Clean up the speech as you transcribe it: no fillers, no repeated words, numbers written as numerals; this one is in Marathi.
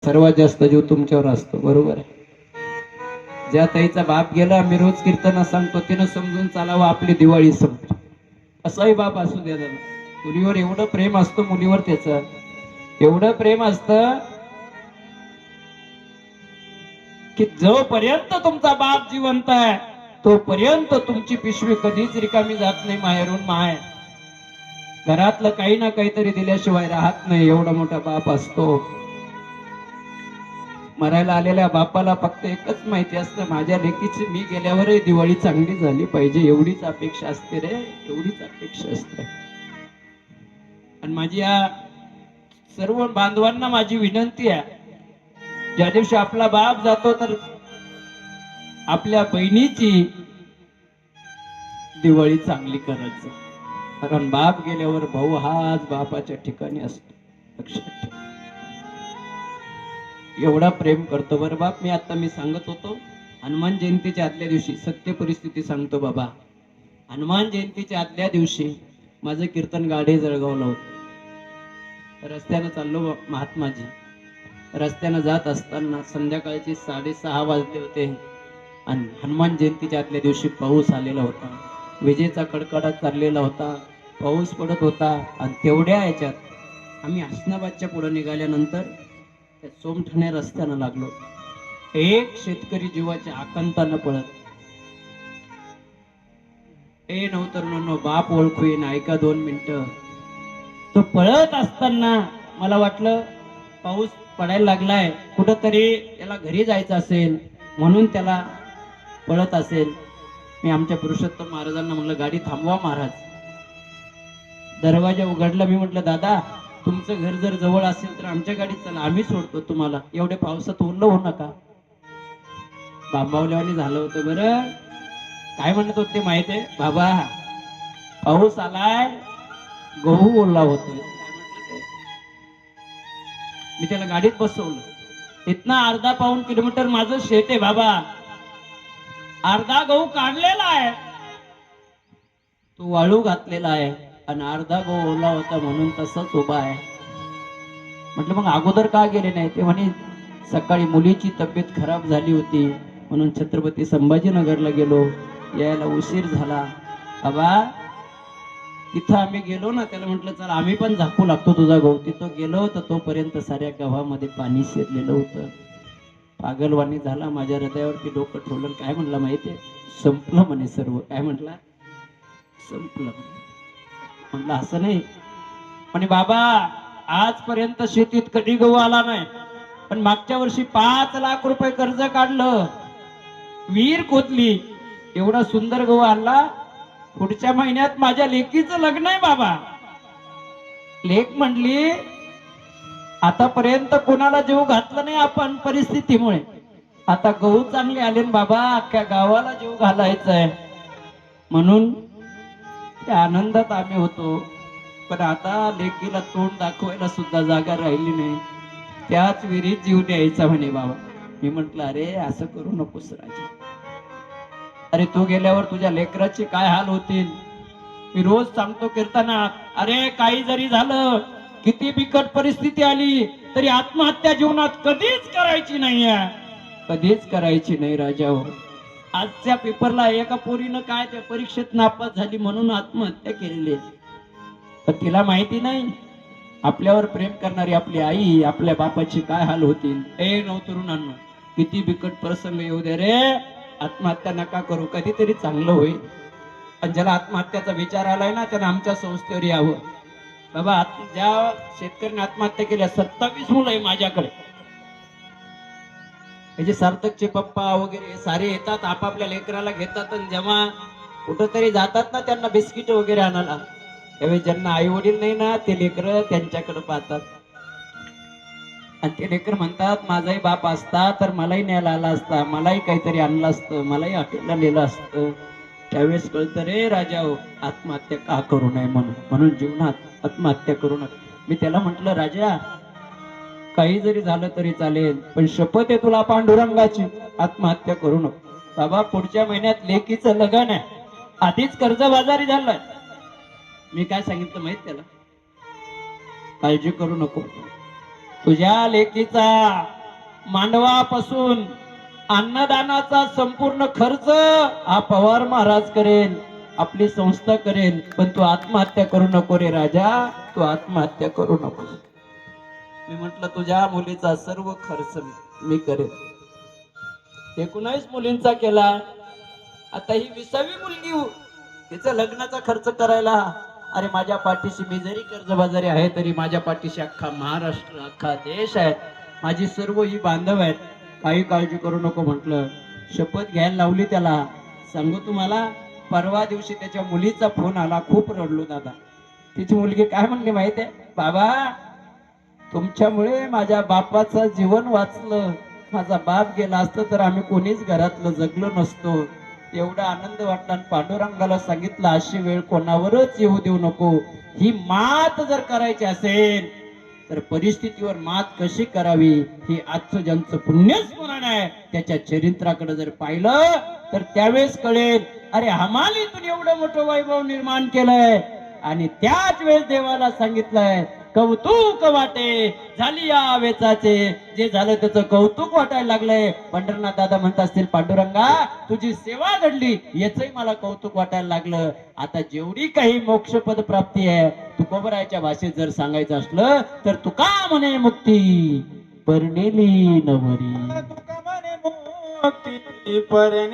सर्वात जास्त जीव तुमच्यावर असतो, बरोबर आहे. ज्या ताईचा बाप गेला, मी रोज कीर्तन सांगतो, तिनं समजून चालावं आपली दिवाळी संपली. असाही बाप असू द्या दादा. मुलीवर एवढं प्रेम असतं, मुलीवर त्याचं एवढं प्रेम असतं की जोपर्यंत तुमचा बाप जिवंत आहे तोपर्यंत तुमची पिशवी कधीच रिकामी जात नाही. माहेरून माहेर घरातलं काही ना काहीतरी दिल्याशिवाय राहत नाही. एवढा मोठा बाप असतो. मरायला आलेल्या बापाला फक्त एकच माहिती असतं, माझ्या लेकीची मी गेल्यावरही दिवाळी चांगली झाली पाहिजे, एवढीच अपेक्षा असते रे, एवढीच अपेक्षा असते. आणि माझी या सर्व बांधवांना माझी विनंती आहे, ज्या दिवशी आपला बाप जातो तर आपल्या बहिणीची दिवाळी चांगली करायचं. कारण बाप गेल्यावर भाऊ हाच बापाच्या ठिकाणी असतो, लक्षात ठेव. एवढा प्रेम करतो बरं बाप. मी सांगत होतो, हनुमान जयंतीच्या आदल्या दिवशी सत्य परिस्थिती सांगतो बाबा. हनुमान जयंतीच्या आदल्या दिवशी माझं कीर्तन गाडे जळगावला होतं. रस्त्यानं चाललो महात्माजी, रस्त्यानं जात असताना संध्याकाळचे 6:30 वाजले होते आणि हनुमान जयंतीच्या आदल्या दिवशी पाऊस आलेला होता. विजेचा कडकडाट चाललेला होता, पाऊस पडत होता. आणि तेवढ्या याच्यात आम्ही हसनाबादच्या पुढे निघाल्यानंतर त्या सोमठाण्या रस्त्यानं लागलो. एक शेतकरी जीवाच्या आकांतानं पळत, ए नवतरुणांनो, बाप ओळखू येईन, ऐका 2 मिनिटं. तो पळत असताना मला वाटलं पाऊस पडायला लागलाय, कुठंतरी त्याला घरी जायचं असेल म्हणून त्याला पळत असेल. मी आमच्या पुरुषोत्तम महाराजांना म्हणलं, गाडी थांबवा महाराज. दरवाजा उघडला. मी म्हटलं, दादा तुमचं घर जर जवळ असेल तर आमच्या गाडीत चला, आम्ही सोडतो तुम्हाला, एवढ्या पावसात ओलं होऊ नका. बांबावल्यावानी झालं होतं बरं. काय म्हणत होते माहितीये बाबा, पाऊस आलाय, गहू ओला होतोय. मी त्याला गाडीत बसवलं. इथनं अर्धा-पाऊण किलोमीटर माझं शेत आहे बाबा. अर्धा गहू काढलेला आहे, तो वाळू घातलेला आहे, आणि अर्धा गहू ओला होता म्हणून तसंच उभा आहे. म्हटलं मग अगोदर का गेले नाही? ते म्हणे सकाळी मुलीची तब्येत खराब झाली होती म्हणून छत्रपती संभाजीनगरला गेलो, यायला उशीर झाला. बाबा तिथं आम्ही गेलो ना, त्याला म्हटलं चल आम्ही पण झाकू लागतो तुझा गहू. तिथं गेलो तर तोपर्यंत साऱ्या गव्हामध्ये पाणी शिरलेलं होतं. पागलवाणी झाला, माझ्या हृदयावरती डोकं ठेवलं. काय म्हणला माहितीये? संपलं म्हणे सर्व. काय म्हटला? संपलं. म्हटलं असं नाही म्हणे बाबा, आजपर्यंत शेतीत कधी गहू आला नाही, पण मागच्या वर्षी 5 लाख रुपये कर्ज काढलं, विहीर खोदली, एवढा सुंदर गहू आणला. पुढच्या महिन्यात माझ्या लेकीचं लग्न आहे बाबा. लेक म्हणली आतापर्यंत कोणाला जीव घातलं नाही आपण परिस्थितीमुळे, आता गहू चांगले आले बाबा, अख्ख्या गावाला जीव घालायचा आहे. म्हणून त्या आनंदात आम्ही होतो. पण आता लेकीला तोंड दाखवायला सुद्धा जागा राहिली नाही. त्याच विहिरीत जीव द्यायचा म्हणे बाबा. मी म्हंटल, अरे असं करू नकोस राजा. अरे तू गेल्यावर तुझ्या लेकराचे काय हाल होतील. मी रोज सांगतो कीर्तनात, अरे काही जरी झालं, किती बिकट परिस्थिती आली तरी आत्महत्या जीवनात कधीच करायची नाहीये, कधीच करायची नाही राजा हो. आजच्या पेपरला एका पोरीनं काय त्या परीक्षेत नापास झाली म्हणून आत्महत्या केलेली, तर तिला माहिती नाही आपल्यावर प्रेम करणारी आपली आई, आपल्या बापाची काय हाल होतील. ए नवतरुणांनो, किती बिकट प्रसंग येऊ दे रे, आत्महत्या नका करू, कधीतरी चांगलं होईल. आणि ज्याला आत्महत्याचा विचार आलाय ना, त्यानं आमच्या संस्थेवर यावं. बाबा ज्या शेतकऱ्याने आत्महत्या केल्या, 27 मुलं आहे माझ्याकडे. म्हणजे सार्थकचे पप्पा वगैरे सारे येतात, आपापल्या लेकराला घेतात, आणि जेव्हा कुठंतरी जातात ना त्यांना बिस्किट वगैरे आणायला, त्यावेळी ज्यांना आई वडील नाही ना, ते लेकर त्यांच्याकडे पाहतात. आणि ते लेकर म्हणतात, माझाही बाप असता तर मलाही न्यायला आला असता, मलाही काहीतरी आणलं असतं, मलाही हॉटेलला नेलं असतं. त्यावेळेस कळतं रे राजा हो, आत्महत्या का करू नये म्हणून. म्हणून जीवनात आत्महत्या करू नये. मी त्याला म्हंटल, राजा काही जरी झालं तरी चालेल, पण शपथ आहे तुला पांडुरंगाची, आत्महत्या करू नको. बाबा पुढच्या महिन्यात लेकीचं लग्न आहे, आधीच कर्जबाजारी झालाय. मी काय सांगितलं माहित त्याला? काळजी करू नको, तुझ्या लेकीचा मांडवापासून अन्नदानाचा संपूर्ण खर्च हा पवार महाराज करेल, आपली संस्था करेल. पण तू आत्महत्या करू नको रे राजा, तू आत्महत्या करू नको. मी म्हंटल तुझ्या मुलीचा सर्व खर्च मी करेन. 19 मुलींचा केला, आता ही 20वी मुलगी, तिचं लग्नाचा खर्च करायला अरे माझ्या पाठीशी, मी जरी कर्जबाजारी आहे तरी माझ्या पाठीशी अख्खा महाराष्ट्र, अख्खा देश आहे. माझी सर्व ही बांधव आहेत, काही काळजी करू नको म्हटलं. शपथ घ्यायला लावली त्याला. सांगू तुम्हाला, परवा दिवशी त्याच्या मुलीचा फोन आला. खूप रडलो दादा. तिची मुलगी काय म्हणली माहितीये, बाबा तुमच्यामुळे माझ्या बापाचं जीवन वाचलं, माझा बाप गेला असतं तर आम्ही कोणीच घरातलं जगलो नसतो. एवढा आनंद वाटला. आणि पांडुरंगाला सांगितलं अशी वेळ कोणावरच येऊ देऊ नको. ही मात जर करायची असेल तर परिस्थितीवर मात कशी करावी ही आजचं ज्यांचं पुण्यस्मरण आहे त्याच्या चरित्राकडे जर पाहिलं तर त्यावेळेस कळेल. अरे हमालीतून एवढं मोठं वैभव निर्माण केलंय आणि त्याच वेळेस देवाला सांगितलंय कौतुक वाटे झाली या वेचाचे. जे झालं त्याचं कौतुक वाटायला लागलंय. पंढरनाथ दादा म्हणत असतील, पांडुरंगा तुझी सेवा घडली याचंही मला कौतुक वाटायला लागलं. आता जेवढी काही मोक्षपद प्राप्ती आहे, तुकोबरायच्या भाषेत जर सांगायचं असलं तर तुका म्हणे मुक्ती परनेली नवरी, तुका म्हणे मुक्ती परनेली